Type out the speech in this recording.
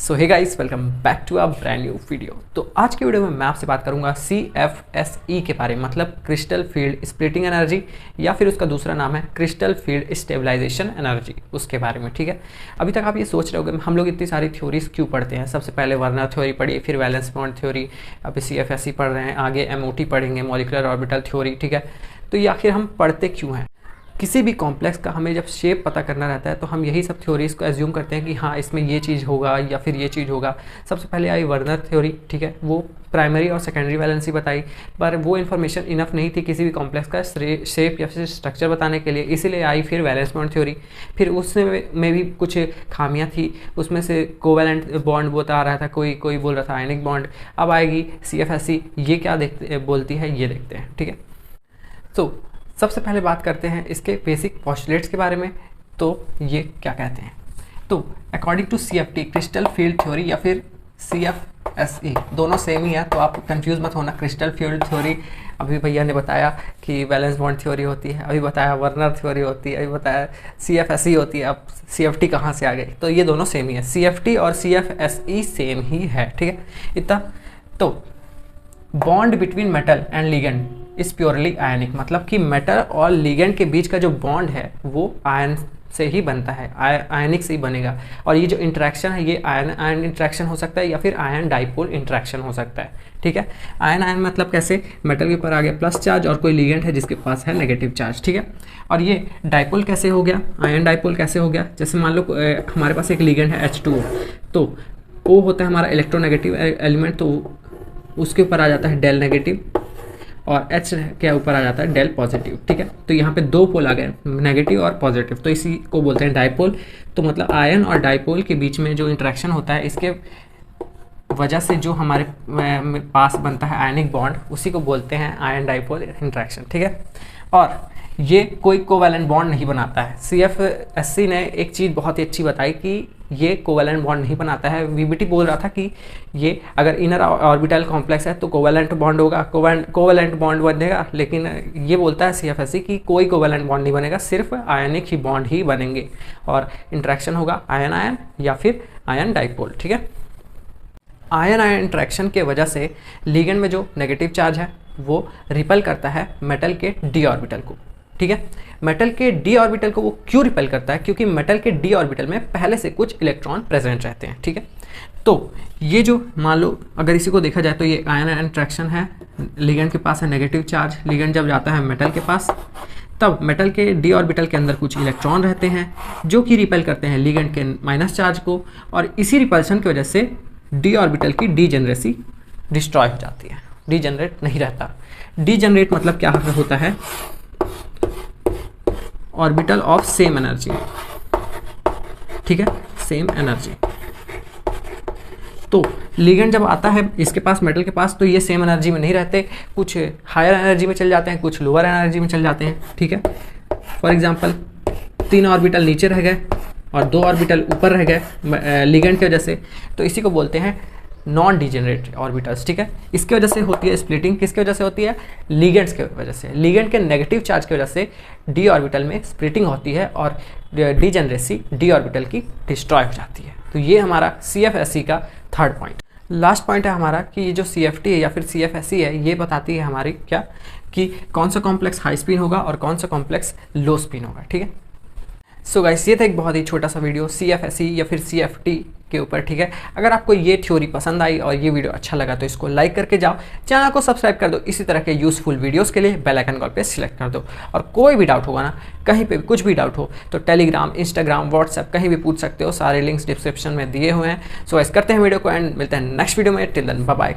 So hey guys, welcome back to a brand new video. तो आज की video में मैं आपसे बात करूंगा CFSE के बारे में, मतलब क्रिस्टल फील्ड स्प्लिटिंग एनर्जी, या फिर उसका दूसरा नाम है क्रिस्टल फील्ड स्टेबलाइजेशन एनर्जी, उसके बारे में। ठीक है, अभी तक आप ये सोच रहे होंगे हम लोग इतनी सारी थ्योरीज क्यों पढ़ते हैं। सबसे पहले वर्नर थ्योरी पढ़ी, फिर वैलेंस बॉन्ड थ्योरी, अभी CFSE पढ़ रहे हैं, आगे MOT पढ़ेंगे, मॉलिक्यूलर ऑर्बिटल थ्योरी। ठीक है, तो ये आखिर हम पढ़ते क्यों हैं? किसी भी कॉम्प्लेक्स का हमें जब शेप पता करना रहता है तो हम यही सब थ्योरीज को एज्यूम करते हैं कि हाँ, इसमें ये चीज़ होगा या फिर ये चीज़ होगा। सबसे पहले आई वर्नर थ्योरी। ठीक है, वो प्राइमरी और सेकेंडरी वैलेंसी बताई, पर वो इन्फॉर्मेशन इनफ नहीं थी किसी भी कॉम्प्लेक्स का शेप या फिर स्ट्रक्चर बताने के लिए, इसीलिए आई फिर वैलेंस बॉन्ड थ्योरी। फिर उसमें भी कुछ खामियां थी, उसमें से कोवैलेंट बॉन्ड बता रहा था, कोई बोल रहा था आयनिक बॉन्ड। अब आएगी CFSE, ये क्या बोलती है ये देखते हैं। ठीक है, तो सबसे पहले बात करते हैं इसके बेसिक पोस्टुलेट्स के बारे में। तो ये क्या कहते हैं? तो according to CFT crystal field theory या फिर CFSE, दोनों सेम ही है, तो आप कंफ्यूज मत होना। क्रिस्टल फील्ड थ्योरी अभी भैया ने बताया कि वैलेंस बॉन्ड थ्योरी होती है, अभी बताया वर्नर थ्योरी होती है, अभी बताया CFSE होती है, अब CFT कहाँ से आ गई? तो ये दोनों सेम ही है, CFT और CFSE सेम ही है। ठीक है, इतना। तो bond between metal and ligand is purely ionic, मतलब कि मेटल और लिगेंड के बीच का जो बॉन्ड है वो आयन से ही बनता है, आयनिक से ही बनेगा। और ये जो इंटरेक्शन है ये आयन इंटरेक्शन हो सकता है या फिर आयन डाइपोल इंटरेक्शन हो सकता है। ठीक है, आयन मतलब कैसे? मेटल के ऊपर आ गया प्लस चार्ज और कोई लिगेंड है जिसके पास है नेगेटिव चार्ज। ठीक है, और ये डाइपोल कैसे हो गया? आयन डाइपोल कैसे हो गया? जैसे मान लो हमारे पास एक लिगेंड है H2O, तो O होता है हमारा इलेक्ट्रोनेगेटिव एलिमेंट, तो उसके ऊपर आ जाता है डेल नेगेटिव, और H के ऊपर आ जाता है डेल पॉजिटिव। ठीक है, तो यहाँ पे दो पोल आ गए, नेगेटिव और पॉजिटिव, तो इसी को बोलते हैं डाइपोल। तो मतलब आयन और डाइपोल के बीच में जो इंटरेक्शन होता है, इसके वजह से जो हमारे पास बनता है आयनिक बॉन्ड, उसी को बोलते हैं आयन डाइपोल इंटरेक्शन। ठीक है, और ये कोई कोवैलेंट बॉन्ड नहीं बनाता है। CFSE ने एक चीज़ बहुत ही अच्छी बताई कि ये कोवैलेंट बॉन्ड नहीं बनाता है। VBT बोल रहा था कि ये अगर इनर ऑर्बिटल कॉम्प्लेक्स है तो कोवैलेंट बॉन्ड होगा, कोवैलेंट बॉन्ड बनेगा, लेकिन ये बोलता है CFSE कि कोई कोवैलेंट बॉन्ड नहीं बनेगा, सिर्फ आयनिक ही बॉन्ड ही बनेंगे और इंटरेक्शन होगा आयन आयन या फिर आयन डाइपोल। ठीक है, आयन आयन इंटरेक्शन के वजह से लिगेंड में जो नेगेटिव चार्ज है वो रिपेल करता है मेटल के d ऑर्बिटल को। ठीक है, मेटल के d ऑर्बिटल को वो क्यों रिपेल करता है? क्योंकि मेटल के d ऑर्बिटल में पहले से कुछ इलेक्ट्रॉन प्रेजेंट रहते हैं। ठीक है, तो ये जो मान लो अगर इसी को देखा जाए तो ये आयन आयन इंटरेक्शन है, लिगेंड के पास है नेगेटिव चार्ज, लिगेंड जब जाता है मेटल के पास, तब मेटल के d ऑर्बिटल के अंदर कुछ इलेक्ट्रॉन रहते हैं जो कि रिपेल करते हैं लिगेंड के माइनस चार्ज को, और इसी रिपल्शन की वजह से d ऑर्बिटल की डीजेनरेसी डिस्ट्रॉय हो जाती है, डीजेनरेट नहीं रहता। डीजेनरेट मतलब क्या होता है? Orbital of same energy. ठीक है, सेम एनर्जी। तो लिगेंड जब आता है इसके पास, मेटल के पास, तो ये सेम एनर्जी में नहीं रहते, कुछ हायर एनर्जी में चल जाते हैं, कुछ लोअर एनर्जी में चल जाते हैं। ठीक है, फॉर एग्जांपल 3 ऑर्बिटल नीचे रह गए और 2 ऑर्बिटल ऊपर रह गए लिगेंड की वजह से, तो इसी को बोलते हैं नॉन डिजेनरेट ऑर्बिटल्स। ठीक है, इसकी वजह से होती है स्प्लिटिंग। किसकी वजह से होती है? लिगेंड्स के वजह से। लिगेंड के नेगेटिव चार्ज की वजह से d ऑर्बिटल में स्प्लिटिंग होती है और डीजेनरेसी d ऑर्बिटल की डिस्ट्रॉय हो जाती है। तो ये हमारा CFSE का थर्ड पॉइंट। लास्ट पॉइंट है हमारा कि ये जो CFT है या फिर CFSE है, ये बताती है हमारी क्या कि कौन सा कॉम्प्लेक्स हाई स्पिन होगा और कौन सा कॉम्प्लेक्स लो स्पिन होगा। ठीक है, सो गाइस, ये था एक बहुत ही छोटा सा वीडियो CFSE या फिर CFT के ऊपर। ठीक है, अगर आपको ये थ्योरी पसंद आई और ये वीडियो अच्छा लगा तो इसको लाइक करके जाओ, चैनल को सब्सक्राइब कर दो। इसी तरह के यूजफुल वीडियोस के लिए बेल आइकन कॉल पे सिलेक्ट कर दो। और कोई भी डाउट होगा ना, कहीं पे कुछ भी डाउट हो तो टेलीग्राम, इंस्टाग्राम, व्हाट्सएप कहीं भी पूछ सकते हो, सारे लिंक्स डिस्क्रिप्शन में दिए हुए हैं। सो गाइस, करते हैं वीडियो को एंड मिलते हैं नेक्स्ट वीडियो में। Till then bye bye.